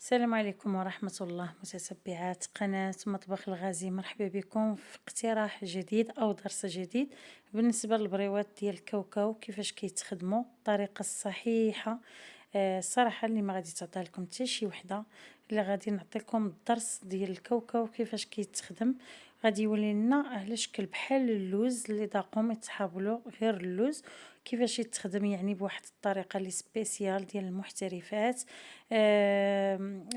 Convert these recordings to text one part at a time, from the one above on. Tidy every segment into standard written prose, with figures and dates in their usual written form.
السلام عليكم ورحمة الله متتبعات قناة مطبخ الغازي، مرحبا بكم في اقتراح جديد أو درس جديد بالنسبة للبريوات ديال الكاوكاو. كيفاش كيتخدموا الطريقة الصحيحة. الصراحة اللي ما غادي تعطيها لكم حتى شي وحدة، اللي غادي نعطيكم الدرس ديال الكاوكاو كيفاش كيتخدم. غادي يولي لنا على شكل بحال اللوز اللي داقوم يتحابلوا غير اللوز. كيفاش يتخدم يعني بواحد الطريقه اللي سبيسيال ديال المحترفات.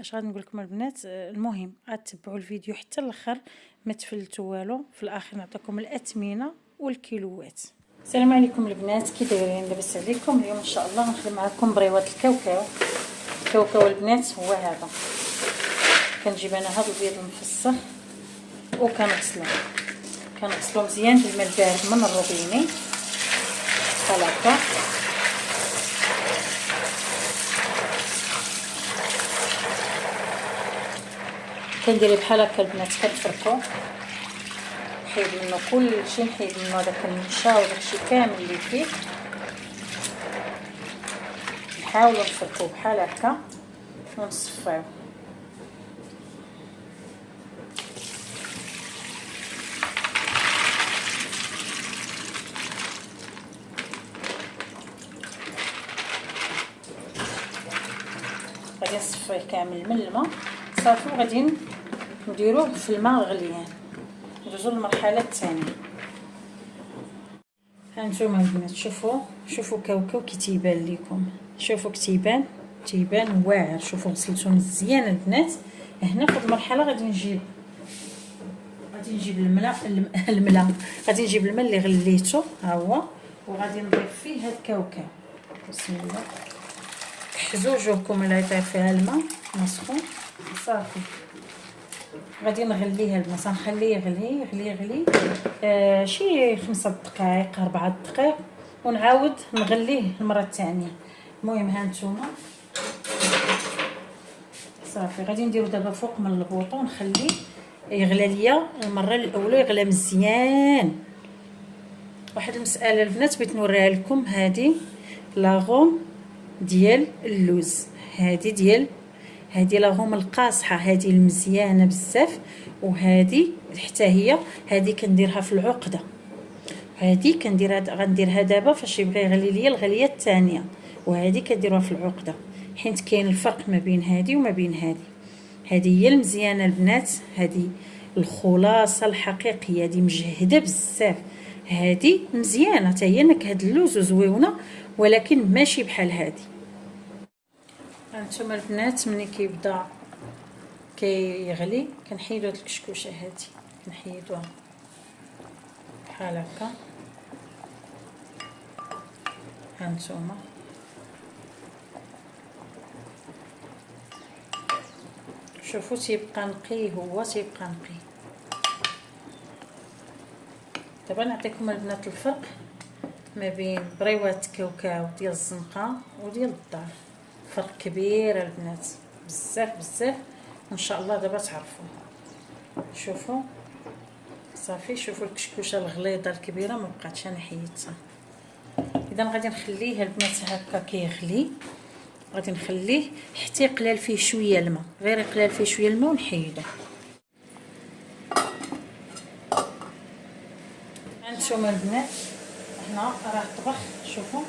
اش غادي نقول لكم البنات، المهم غتبعوا الفيديو حتى الاخر، ما تفلتوا والو. في الاخر نعطيكم الاثمنه والكيلوات. السلام عليكم البنات، كي دايرين؟ لاباس عليكم؟ اليوم ان شاء الله نخدم معكم بريوات الكاوكاو. الكاوكاو البنات هو هذا، كنجيب انا هذا البيض المفسخ كنغسلو مزيان بالماء البارد من الروبيني بحال هكا. كندير بحال هكا البنات، كنفركو، نحيد منه كلشي، نحيد منه داك النشا وداكشي كامل اللي فيه، نحاولوا نفركوه بحال هكا ونصفيو. غادي نصفيه كامل من الماء صافي، وغادي نديروه في الماء غليان. ندوزو للمرحله الثانيه. هانتوما البنات، شوفوا كاوكاو كي تيبان ليكم، شوفوا تيبان واعر. شوفوا غسلته مزيان البنات. هنا في هذه المرحله غادي نجيب الماء غادي نجيب الماء اللي غليته ها هو، وغادي نضيف فيه هاد الكاوكاو. بسم الله، حزوجوكم اللي يطير فيها الماء مسخون صافي. غادي نغليه الماء، سنخليه يغلي شي 5 دقائق 4 دقائق، ونعاود نغليه المره الثانيه. المهم هانتوما صافي. غادي نديرو دابا فوق من البوطه ونخليه يغلى ليا المره الاولى، يغلى مزيان. واحد المساله البنات بغيت نوريها لكم، هذه لاغوم ديال اللوز، هذه لاغوم القاصحه، هذه المزيانه بزاف، وهذه حتى هي هذه كنديرها في العقده. هذه غنديرها دابا فاش يبغي يغلي ليا الغليه الثانيه، وهذه كنديروها في العقده، حيت كاين الفرق ما بين هذه وما بين هذه. هذه هي المزيانه البنات، هذه الخلاصه الحقيقيه، هذه مجهده بزاف. هذه مزيانه حتى هي نكهه اللوز وزويونه، ولكن ماشي بحال هذه. هانتوما البنات، ملي كيبدا كيغلي كنحيدو هاد الكشكوشه، هادي كنحيدوها بحال هكا. هانتوما شوفوا تيبقى نقي، تيبقى نقي. دابا نعطيكم البنات الفرق ما بين بريوات الكاوكاو ديال الزنقه وديال الدار. فرق كبير البنات، بزاف وان شاء الله دابا تعرفوا. شوفوا صافي، شوفوا الكشكوشه الغليظه الكبيره ما بقاتش انا حيدتها. اذا غادي نخليه البنات هكا كيغلي، غادي نخليه حتى يقلال فيه شويه الماء، غير يقلال فيه شويه الماء ونحيدو. هانتوما البنات، هنا راه طبخ. شوفوا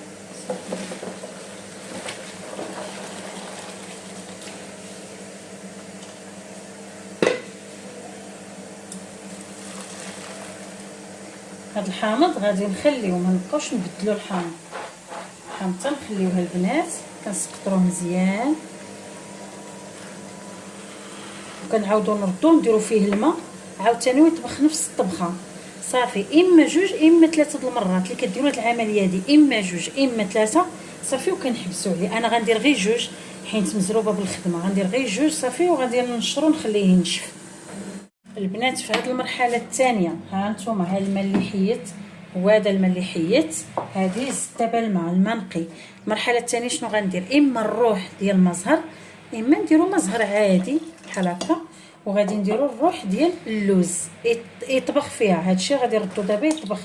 هاد الحامض غادي نخليو، ما نبقاوش نبدلو الحامض حتى نخليوه البنات. كنسقطروه مزيان وكنعاودو نردو نديرو فيه الماء عاوتاني ويطبخ نفس الطبخه صافي. اما 2 اما 3 المرات اللي كديروا هاد العمليه دي، اما 2 اما 3 صافي، وكنحبسوا عليه. انا غندير غير 2 حيت مزروبه بالخدمه، غندير غير 2 صافي، وغادي ننشرو نخليه ينشف البنات. في هذه المرحله الثانيه، ها انتم، ها الماء اللي حيت، وهذا الماء اللي حيت، هذه زدت دابا الماء نقي. المرحله الثانيه شنو غندير؟ اما الروح ديال المزهر، اما نديرو مزهر عادي بحال هكا، وغادي نديرو الروح ديال اللوز يطبخ فيها. هادشي غادي نردو دابا يطبخ،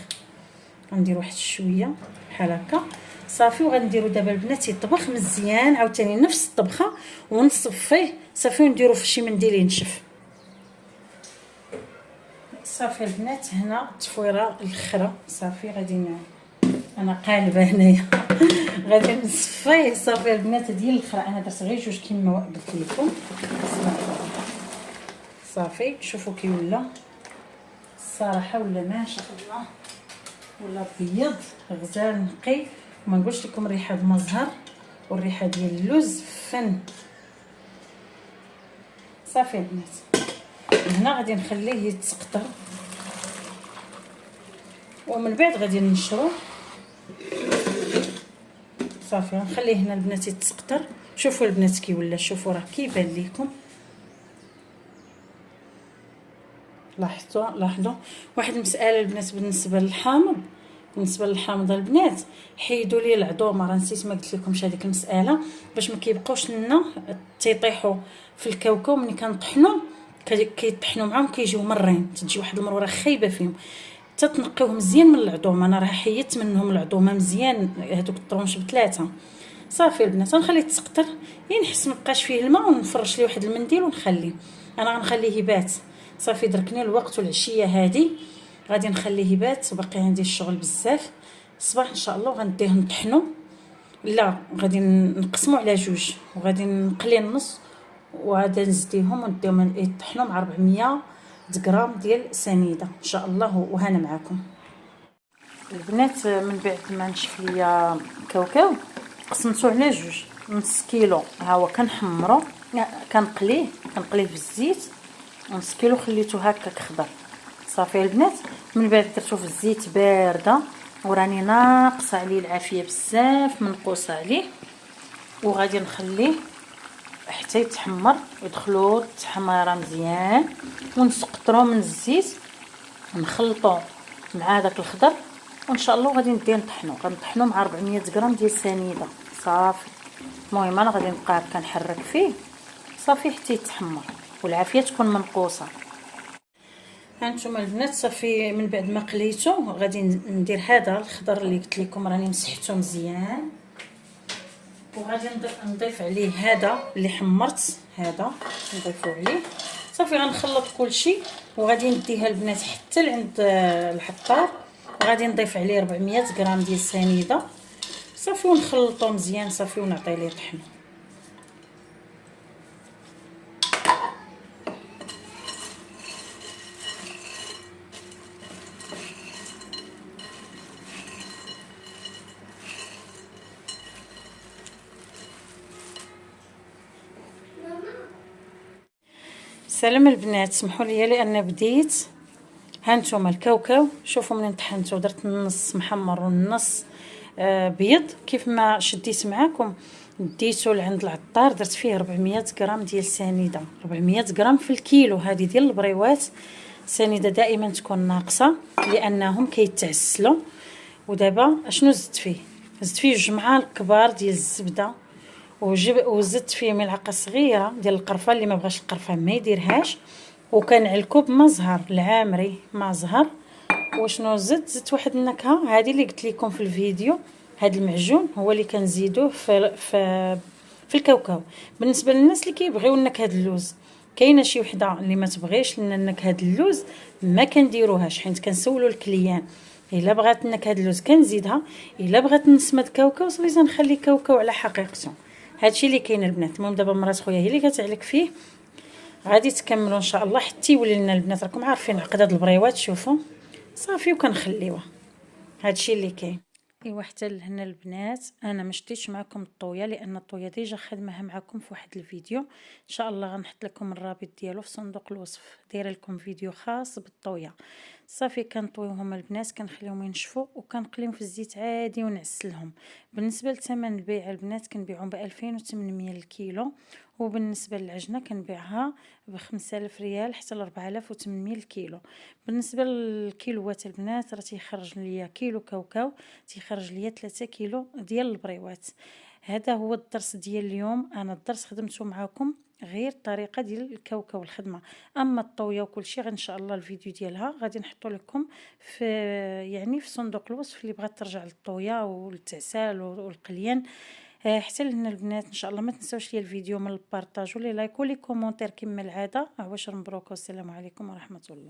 غندير واحد شويه بحال هكا صافي. وغنديرو دابا البنات يطبخ مزيان عاوتاني نفس الطبخه ونصفيه صافي ونديرو في شي منديل ينشف. صافي البنات هنا التفويره الاخرى صافي غادي انا قالبه هنايا غادي نصفيه صافي البنات ديال الاخرى. انا درت غير جوج كيما قلت لكم صافي. شوفوا كي ولا الصراحه ولا ما شاء الله ولا ابيض غزال نقي. ما نقولش لكم الريحه د المزهر والريحه ديال اللوز فن. صافي البنات هنا غادي نخليه يتسقطر ومن بعد غادي ننشرو. صافي غنخليه هنا البنات يتسقطر. شوفوا البنات كي ولا شوفوا راه كيبان لكم. لاحظوا واحد المساله البنات بالنسبه للحامض. بالنسبه للحامض البنات حيدوا لي العظومه راه نسيت ما قلت لكمش هذيك المساله باش ما كيبقاوش لنا تيطيحوا في الكاوكاو. ملي كنطحنوا كيطحنوا معاهم كيجيو مرين تجي واحد المروره خايبه فيهم. تتنقيوه مزيان من العظومه. انا راه حيدت منهم العظومه مزيان هذوك الطرونش بثلاثه. صافي البنات غنخليه يتسقطر ينحس مابقاش فيه الماء ونفرش ليه واحد المنديل ونخليه. انا غنخليه يبات صافي. دركني الوقت والعشيه هادي غادي نخليه يبات. باقي عندي الشغل بزاف الصباح ان شاء الله وغنديه نطحنو. لا غادي نقسمو على جوج وغادي نقلي النص وغادي نزديهم ونديهم يطحنوا مع 400 غرام ديال سنيده ان شاء الله. وهنا معكم البنات. من بعد ما نشف ليا كاوكاو قسمته على جوج. نص كيلو ها هو كنحمرو كنقليه في الزيت. نص كيلو خليته هكاك خضر. صافي البنات من بعد درتو في الزيت بارده وراني ناقصه عليه العافيه بزاف منقوصه عليه. وغادي نخليه حتى يتحمر يدخلوا التحميره مزيان ونسقطروه من الزيت نخلطو مع داك الخضر وان شاء الله غادي ندير غنطحنو مع 400 غرام ديال سنيده. صافي المهم انا غادي نبقى هكا نحرك فيه صافي حتى يتحمر والعافيه تكون منقوصه. هانتوما البنات صافي من بعد ما قليته غادي ندير هذا الخضر اللي قلت لكم راني مسحته مزيان وغادي نضيف عليه هذا اللي حمرت. هذا نضيفو عليه صافي. غنخلط كلشي وغادي نديها البنات حتى لعند الحطار وغادي نضيف عليه 400 غرام ديال سنيده صافي ونخلطو مزيان صافي ونعطيه ليه طحن. سلام البنات سمحوا لي لان بديت. هانتوما الكاوكاو شوفوا منين طحنته درت النص محمر والنص بيض كيف ما شديت معاكم. ديته لعند العطار درت فيه 400 غرام ديال سنيده. 400 غرام في الكيلو هذه ديال البريوات. سنيده دائما تكون ناقصه لانهم كيتعسلوا. ودابا اشنو زدت فيه؟ زدت فيه جوج معالق كبار ديال الزبده وزدت فيه ملعقه صغيره ديال القرفه. اللي ما بغاش القرفه ما يديرهاش. وكنعلكو بما زهر العامري ما زهر. وشنو زدت واحد النكهه هذه اللي قلت لكم في الفيديو. هذا المعجون هو اللي كنزيدوه في الكاوكاو. بالنسبه للناس اللي كيبغيو نكهه اللوز كاينه شي وحده اللي ما تبغيش لنا نكهه اللوز ما كنديروهاش حيت كنسولوا الكليان الا بغات نكهه اللوز كنزيدها. الا بغات نسمه كاوكاو صافي نخلي كاوكاو على حقيقته. هادشي اللي كاين البنات. المهم دابا مرات خويا هي اللي كتعلك فيه. غادي تكملوا ان شاء الله حتى يولي لنا البنات. راكم عارفين عقده البريوات شوفوا صافي وكنخليوها. هادشي اللي كاين. ايوا حتى لهنا البنات انا ما شديتش معكم الطويه لان الطويه ديجا خدمها معكم في واحد الفيديو. ان شاء الله غنحط لكم الرابط ديالو في صندوق الوصف. دايره لكم فيديو خاص بالطويه. صافي كنطويوهم البنات كنخليهم ينشفوا وكنقليهم في الزيت عادي ونعسلهم. بالنسبه لثمن البيع البنات كنبيعهم ب 2800 الكيلو. وبالنسبه للعجنه كنبيعها ب 5000 ريال حتى ل 4800 الكيلو. بالنسبه للكيلوات البنات راه تيخرج ليا كيلو كاوكاو تيخرج ليا 3 كيلو ديال البريوات. هذا هو الدرس ديال اليوم. انا الدرس خدمته معكم غير الطريقه ديال الكاوكاو الخدمه. اما الطويه وكل شيء ان شاء الله الفيديو ديالها غادي نحطو لكم في يعني في صندوق الوصف اللي بغات ترجع للطويه والتعسال والقليان. حتى لهنا البنات ان شاء الله ما تنساوش ليا الفيديو من البارطاج ولي لايك ولي كومونتير كما العاده. عواشر مبروك والسلام عليكم ورحمه الله.